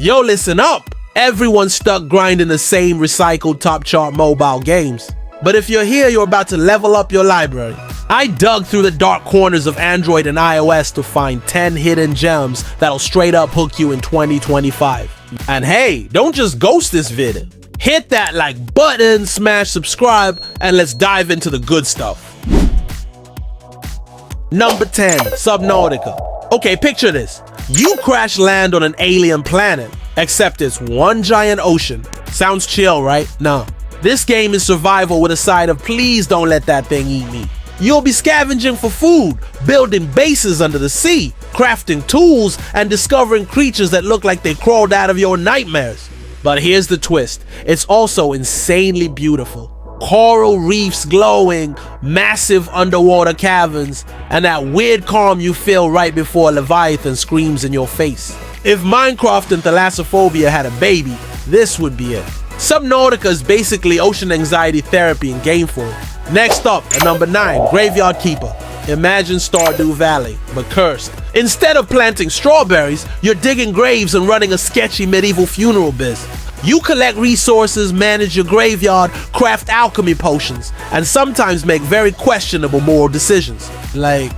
Yo, listen up! Everyone's stuck grinding the same recycled top chart mobile games. But if you're here, you're about to level up your library. I dug through the dark corners of Android and iOS to find 10 hidden gems that'll straight up hook you in 2025. And hey, don't just ghost this vid. Hit that like button, smash subscribe, and let's dive into the good stuff. Number 10, Subnautica. Okay, picture this. You crash land on an alien planet, except it's one giant ocean. Sounds chill, right? No. This game is survival with a side of please don't let that thing eat me. You'll be scavenging for food, building bases under the sea, crafting tools, and discovering creatures that look like they crawled out of your nightmares. But here's the twist. It's also insanely beautiful. Coral reefs glowing, massive underwater caverns, and that weird calm you feel right before a Leviathan screams in your face. If Minecraft and Thalassophobia had a baby, this would be it. Subnautica is basically ocean anxiety therapy in game form. Next up, at number 9, Graveyard Keeper. Imagine Stardew Valley, but cursed. Instead of planting strawberries, you're digging graves and running a sketchy medieval funeral biz. You collect resources, manage your graveyard, craft alchemy potions, and sometimes make very questionable moral decisions. Like,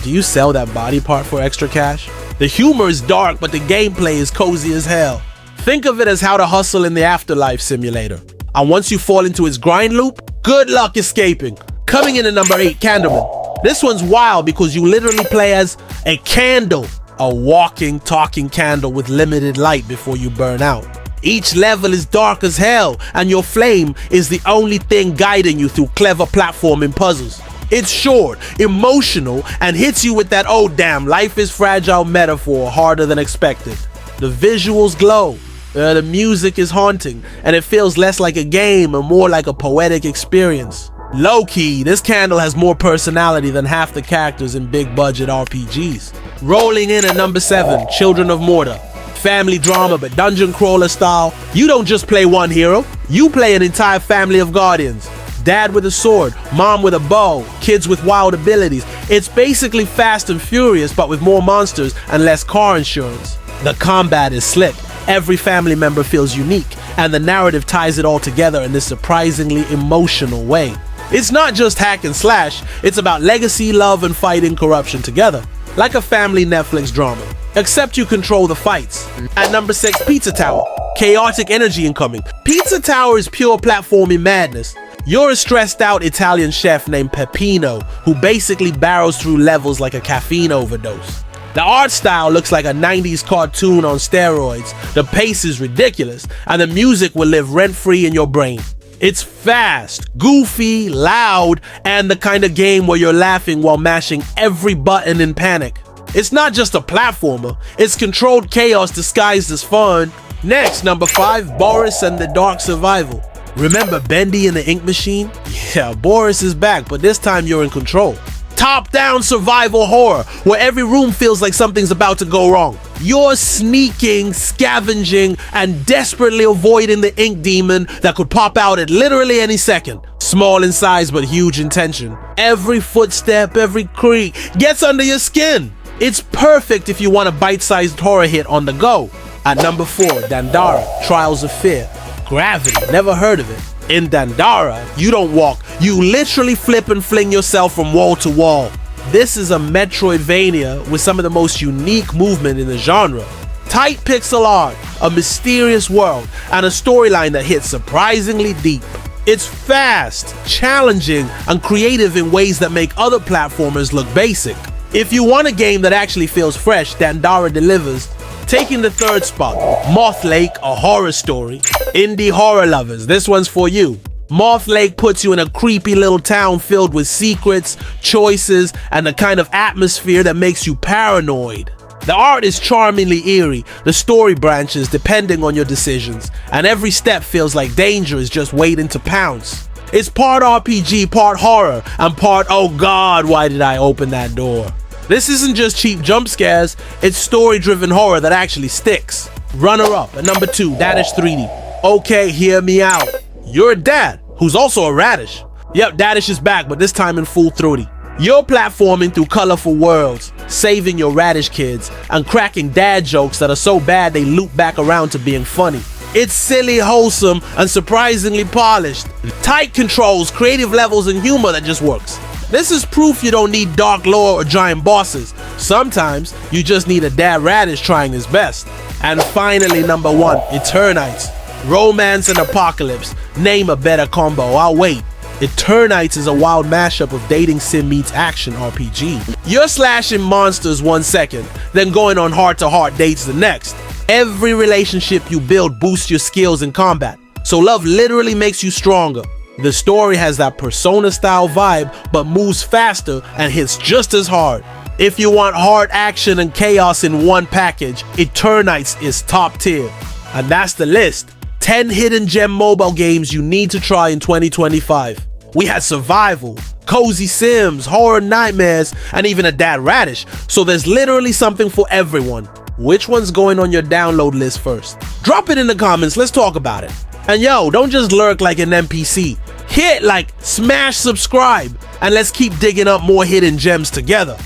do you sell that body part for extra cash? The humor is dark, but the gameplay is cozy as hell. Think of it as how to hustle in the afterlife simulator. And once you fall into its grind loop, good luck escaping. Coming in at number 8, Candleman. This one's wild because you literally play as a candle, a walking, talking candle with limited light before you burn out. Each level is dark as hell, and your flame is the only thing guiding you through clever platforming puzzles. It's short, emotional, and hits you with that oh damn, life is fragile metaphor harder than expected. The visuals glow, the music is haunting, and it feels less like a game and more like a poetic experience. Low-key, this candle has more personality than half the characters in big-budget RPGs. Rolling in at number 7, Children of Morta. Family drama, but dungeon crawler style. You don't just play one hero, you play an entire family of guardians. Dad with a sword, mom with a bow, kids with wild abilities. It's basically Fast and Furious, but with more monsters and less car insurance. The combat is slick, every family member feels unique, and the narrative ties it all together in this surprisingly emotional way. It's not just hack and slash, it's about legacy, love, and fighting corruption together. Like a family Netflix drama, except you control the fights. At number 6, Pizza Tower. Chaotic energy incoming. Pizza Tower is pure platforming madness. You're a stressed out Italian chef named Peppino who basically barrels through levels like a caffeine overdose. The art style looks like a 90s cartoon on steroids, the pace is ridiculous, and the music will live rent-free in your brain. It's fast, goofy, loud, and the kind of game where you're laughing while mashing every button in panic. It's not just a platformer, it's controlled chaos disguised as fun. Next, number 5, Boris and the Dark Survival. Remember Bendy and the Ink Machine? Yeah, Boris is back, but this time you're in control. Top-down survival horror, where every room feels like something's about to go wrong. You're sneaking, scavenging, and desperately avoiding the ink demon that could pop out at literally any second. Small in size but huge in tension. Every footstep, every creak gets under your skin. It's perfect if you want a bite-sized horror hit on the go. At number 4, Dandara, Trials of Fear. Gravity, never heard of it. In Dandara, you don't walk, you literally flip and fling yourself from wall to wall. This is a Metroidvania with some of the most unique movement in the genre. Tight pixel art, a mysterious world, and a storyline that hits surprisingly deep. It's fast, challenging, and creative in ways that make other platformers look basic. If you want a game that actually feels fresh, Dandara delivers. Taking the 3rd spot, Moth Lake, a horror story. Indie horror lovers, this one's for you. Moth Lake puts you in a creepy little town filled with secrets, choices, and the kind of atmosphere that makes you paranoid. The art is charmingly eerie, the story branches depending on your decisions, and every step feels like danger is just waiting to pounce. It's part RPG, part horror, and part oh god, why did I open that door? This isn't just cheap jump scares, it's story-driven horror that actually sticks. Runner-up at number 2, Danish 3D. Okay, hear me out. You're a dad, who's also a radish. Yep, Dadish is back, but this time in full 3D. You're platforming through colorful worlds, saving your radish kids, and cracking dad jokes that are so bad they loop back around to being funny. It's silly, wholesome, and surprisingly polished. Tight controls, creative levels, and humor that just works. This is proof you don't need dark lore or giant bosses. Sometimes you just need a dad radish trying his best. And finally, number 1, Eternites. Romance and apocalypse. Name a better combo. I'll wait. Eternites is a wild mashup of dating sim meets action RPG. You're slashing monsters 1 second, then going on heart-to-heart dates the next. Every relationship you build boosts your skills in combat, so love literally makes you stronger. The story has that Persona-style vibe, but moves faster and hits just as hard. If you want hard action and chaos in one package, Eternites is top tier. And that's the list. 10 hidden gem mobile games you need to try in 2025. We had survival, cozy sims, horror nightmares, and even a dad radish, so there's literally something for everyone. Which one's going on your download list first? Drop it in the comments, let's talk about it. And yo, don't just lurk like an NPC. Hit like, smash subscribe, and let's keep digging up more hidden gems together.